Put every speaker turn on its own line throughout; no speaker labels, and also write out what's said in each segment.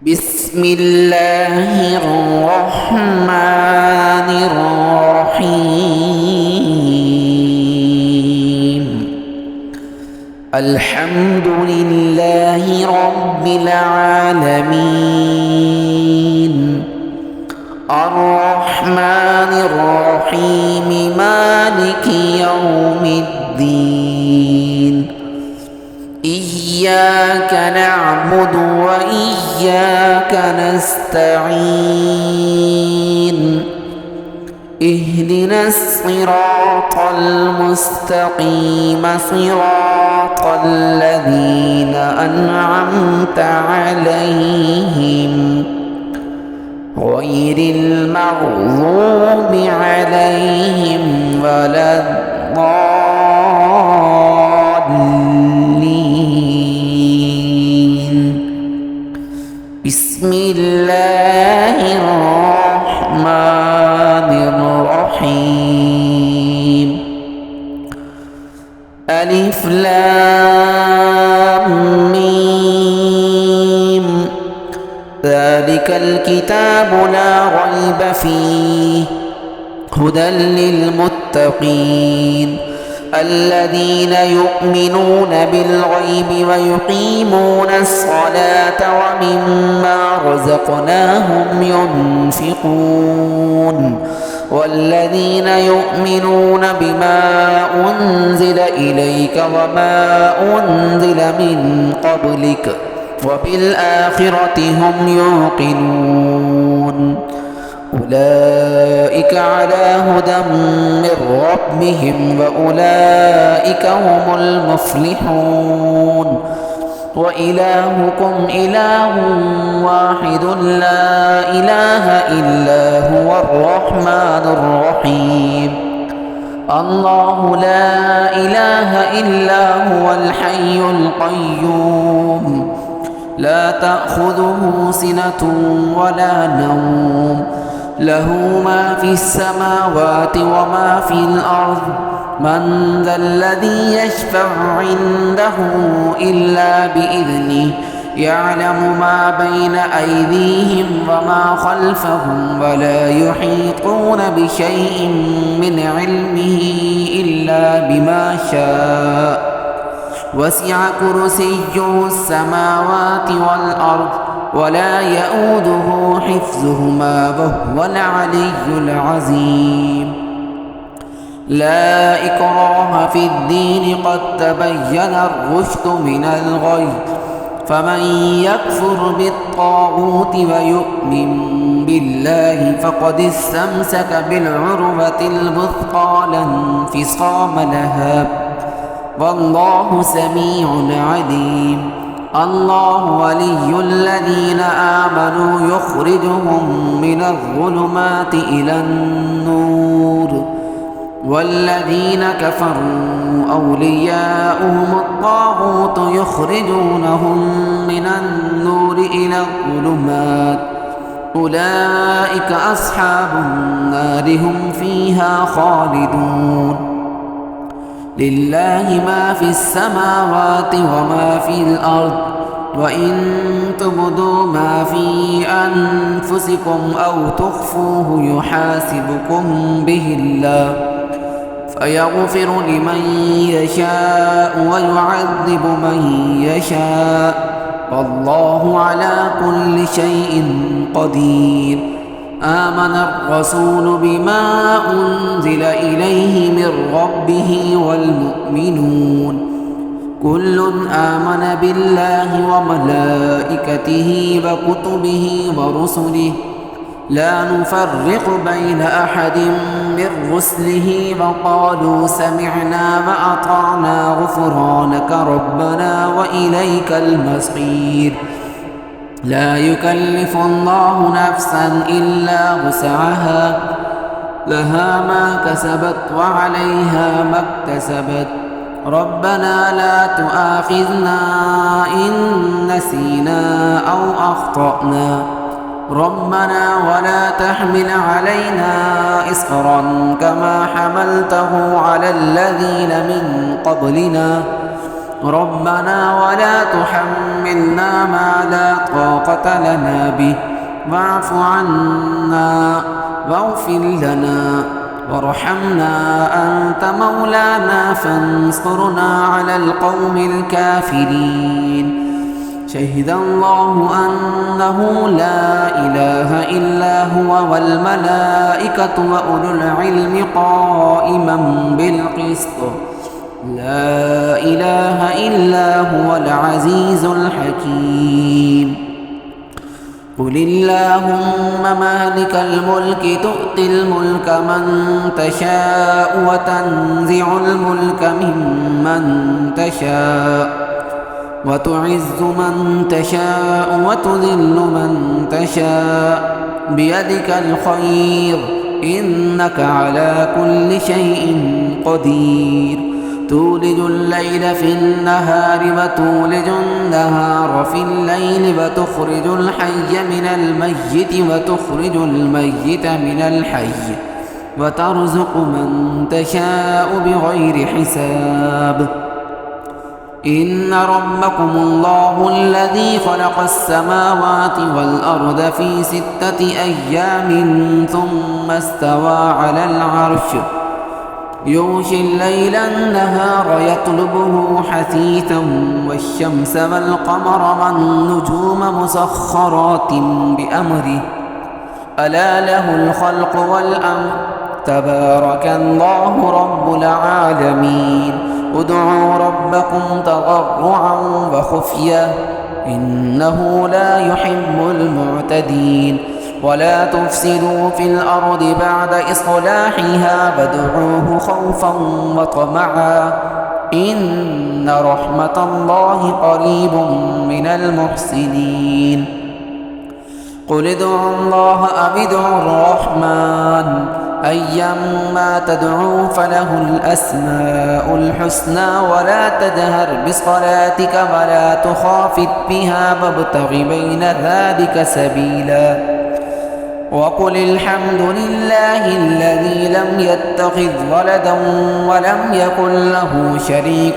بسم الله الرحمن الرحيم. الحمد لله رب العالمين، الرحمن الرحيم، مالك يوم الدين. إياك نعبد وإياك نستعين. اهدنا الصراط المستقيم، صراط الذين أنعمت عليهم غير المغضوب عليهم ولا الضالين. بسم الله الرحمن الرحيم. ألف لام ميم. ذلك الكتاب لا ريب فيه هدى للمتقين الذين يؤمنون بالغيب ويقيمون الصلاة ومما رزقناهم ينفقون والذين يؤمنون بما أنزل إليك وما أنزل من قبلك وبالآخرة هم يوقنون أولئك على هدى من ربهم وأولئك هم المفلحون. وإلهكم إله واحد لا إله إلا هو الرحمن الرحيم. الله لا إله إلا هو الحي القيوم، لا تأخذه سنة ولا نوم، له ما في السماوات وما في الأرض. من ذا الذي يشفع عنده إلا بإذنه، يعلم ما بين أيديهم وما خلفهم ولا يحيطون بشيء من علمه إلا بما شاء. وسع كرسيه السماوات والأرض ولا يؤوده حفظهما وهو العلي العظيم. لا إكراه في الدين قد تبين الرشد من الغي، فمن يكفر بالطاغوت ويؤمن بالله فقد استمسك بالعروة الوثقى لا انفصام لها، والله سميع عليم. الله ولي الذين آمنوا يخرجهم من الظلمات إلى النور، والذين كفروا أولياؤهم الطاغوت يخرجونهم من النور إلى الظلمات. أولئك أصحاب النار هم فيها خالدون. لله ما في السماوات وما في الأرض، وإن تبدوا ما في أنفسكم أو تخفوه يحاسبكم به الله، فيغفر لمن يشاء ويعذب من يشاء، والله على كل شيء قدير. آمن الرسول بما أنزل إليه من ربه والمؤمنون كل آمن بالله وملائكته وكتبه ورسله لا نفرق بين أحد من رسله وقالوا سمعنا وأطعنا غفرانك ربنا وإليك المصير. لا يكلف الله نفسا إلا وسعها، لها ما كسبت وعليها ما اكتسبت. ربنا لا تؤاخذنا إن نسينا أو أخطأنا، ربنا ولا تحمل علينا إصرا كما حملته على الذين من قبلنا. ربنا ولا تحملنا ما لا طاقة لنا به واعف عنا واغفر لنا وارحمنا أنت مولانا فانصرنا على القوم الكافرين. شهد الله أنه لا إله إلا هو والملائكة وأولو العلم قائما بالقسط لا إله إلا هو العزيز الحكيم. قل اللهم مالك الملك تؤتي الملك من تشاء وتنزع الملك ممن تشاء وتعز من تشاء وتذل من تشاء بيدك الخير إنك على كل شيء قدير. تولج الليل في النهار وتولج النهار في الليل وتخرج الحي من الميت وتخرج الميت من الحي وترزق من تشاء بغير حساب. إن ربكم الله الذي خلق السماوات والأرض في 6 أيام ثم استوى على العرش يغشي الليل النهار يطلبه حثيثا والشمس والقمر والنجوم مسخرات بأمره ألا له الخلق والأمر تبارك الله رب العالمين. ادعوا ربكم تضرعا وخفيا إنه لا يحب المعتدين. ولا تفسدوا في الأرض بعد إصلاحها وادعوه خوفا وطمعا إن رحمة الله قريب من المحسنين. قل ادعوا الله أو ادعوا الرحمن أيما تدعوا فله الأسماء الحسنى ولا تجهر بصلاتك ولا تخافت بها وابتغ بين ذلك سبيلا. وقل الحمد لله الذي لم يتخذ ولدا ولم يكن له شريك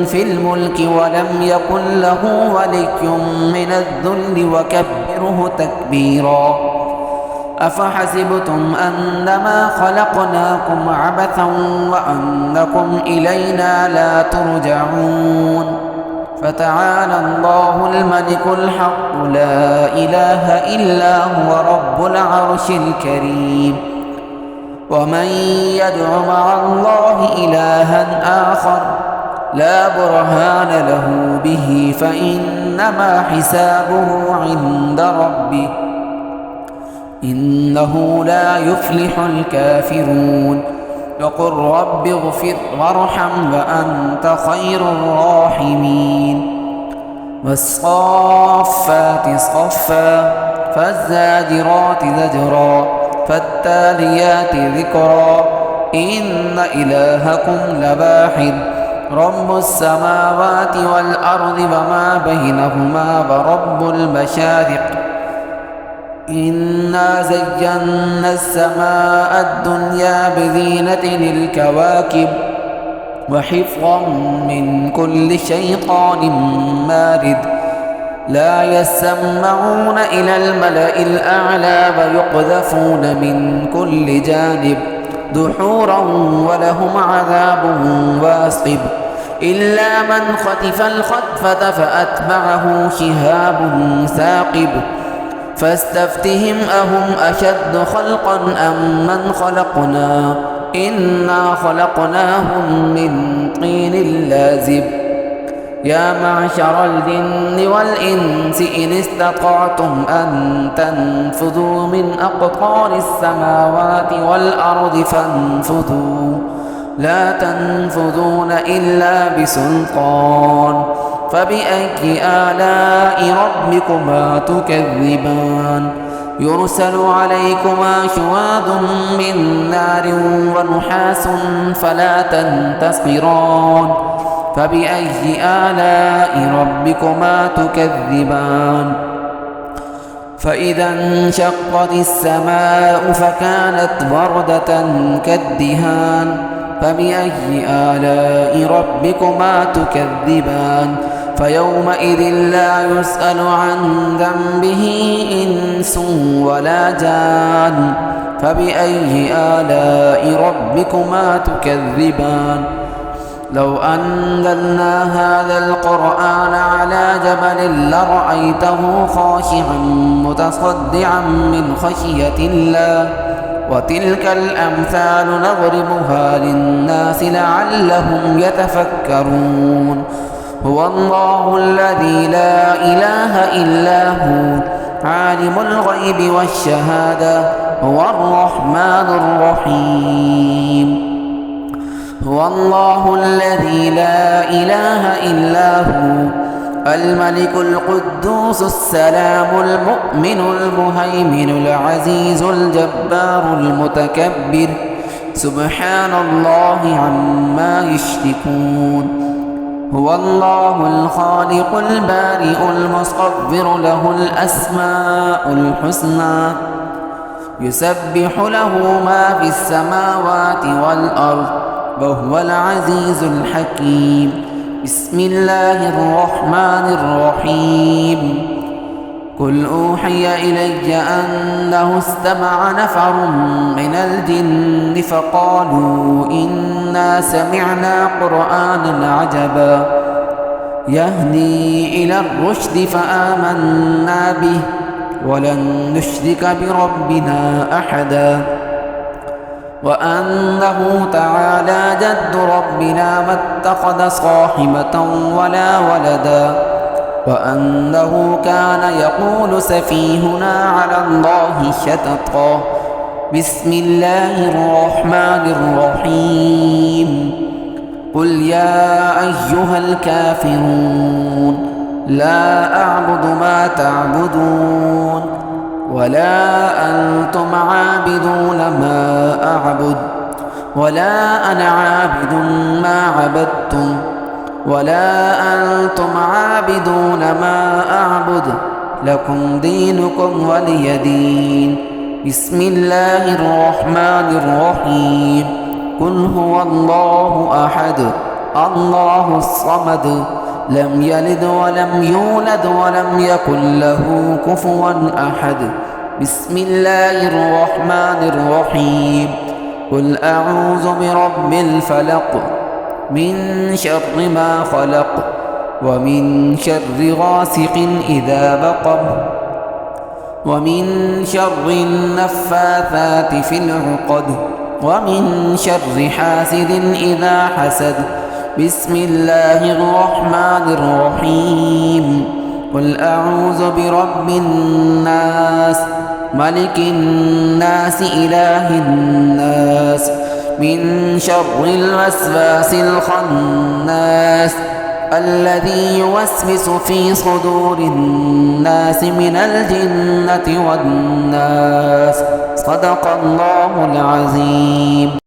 في الملك ولم يكن له ولي من الذل وكبره تكبيرا. أفحسبتم أنما خلقناكم عبثا وأنكم إلينا لا ترجعون. فتعالى الله الملك الحق لا إله إلا هو رب العرش الكريم. ومن يدع مع الله إلها آخر لا برهان له به فإنما حسابه عند ربه إنه لا يفلح الكافرون. وقل رب اغفر وارحم وأنت خير الراحمين. والصافات صفا فالزاجرات زجرا فالتاليات ذكرا إن إلهكم لواحد رب السماوات والأرض وما بينهما ورب المشارق إنا زينا السماء الدنيا بزينة الكواكب وحفظا من كل شيطان مارد لا يسمعون إلى الملأ الأعلى ويقذفون من كل جانب دحورا ولهم عذاب واصب إلا من خطف الخطفة فأتبعه شهاب ثاقب فاستفتهم أهم أشد خلقا أم من خلقنا إنا خلقناهم من طين لازب. يا معشر الجن والإنس إن استطعتم أن تنفذوا من أقطار السماوات والأرض فانفذوا لا تنفذون إلا بسلطان. فبأي آلاء ربكما تكذبان يرسل عليكما شواظ من نار ونحاس فلا تنتصران. فبأي آلاء ربكما تكذبان فإذا انشقت السماء فكانت وردة كالدهان فبأي آلاء ربكما تكذبان فيومئذ لا يسأل عن ذنبه إنس ولا جان فبأي آلاء ربكما تكذبان لو أنزلنا هذا القرآن على جبل لرأيته خاشعا متصدعا من خشية الله وتلك الأمثال نضربها للناس لعلهم يتفكرون هو الله الذي لا إله إلا هو عالم الغيب والشهادة هو الرحمن الرحيم هو الله الذي لا إله إلا هو الملك القدوس السلام المؤمن المهيمن العزيز الجبار المتكبر سبحان الله عما يشركون هو الله الخالق البارئ المصور له الأسماء الحسنى يسبح له ما في السماوات والأرض وهو العزيز الحكيم بسم الله الرحمن الرحيم قل أوحي إلي أنه استمع نفر من الجن فقالوا إنا سمعنا قرآنا عجبا يهدي إلى الرشد فآمنا به ولن نشرك بربنا أحدا وأنه تعالى جد ربنا ما اتخذ صاحبة ولا ولدا وأنه كان يقول سفيهنا على الله شططا بسم الله الرحمن الرحيم قل يا أيها الكافرون لا أعبد ما تعبدون ولا أنتم عابدون ما أعبد ولا أنا عابد ما عبدتم ولا أنتم عابدون ما أعبد لكم دينكم ولي دين بسم الله الرحمن الرحيم قل هو الله أحد الله الصمد لم يلد ولم يولد ولم يكن له كفوا أحد بسم الله الرحمن الرحيم قل أعوذ برب الفلق من شر ما خلق ومن شر غاسق إذا وقب ومن شر النفاثات في العقد ومن شر حاسد إذا حسد بسم الله الرحمن الرحيم قل أعوذ برب الناس ملك الناس إله الناس من شر الوسواس الخناس الذي يوسوس في صدور الناس من الجنة والناس صدق الله العظيم.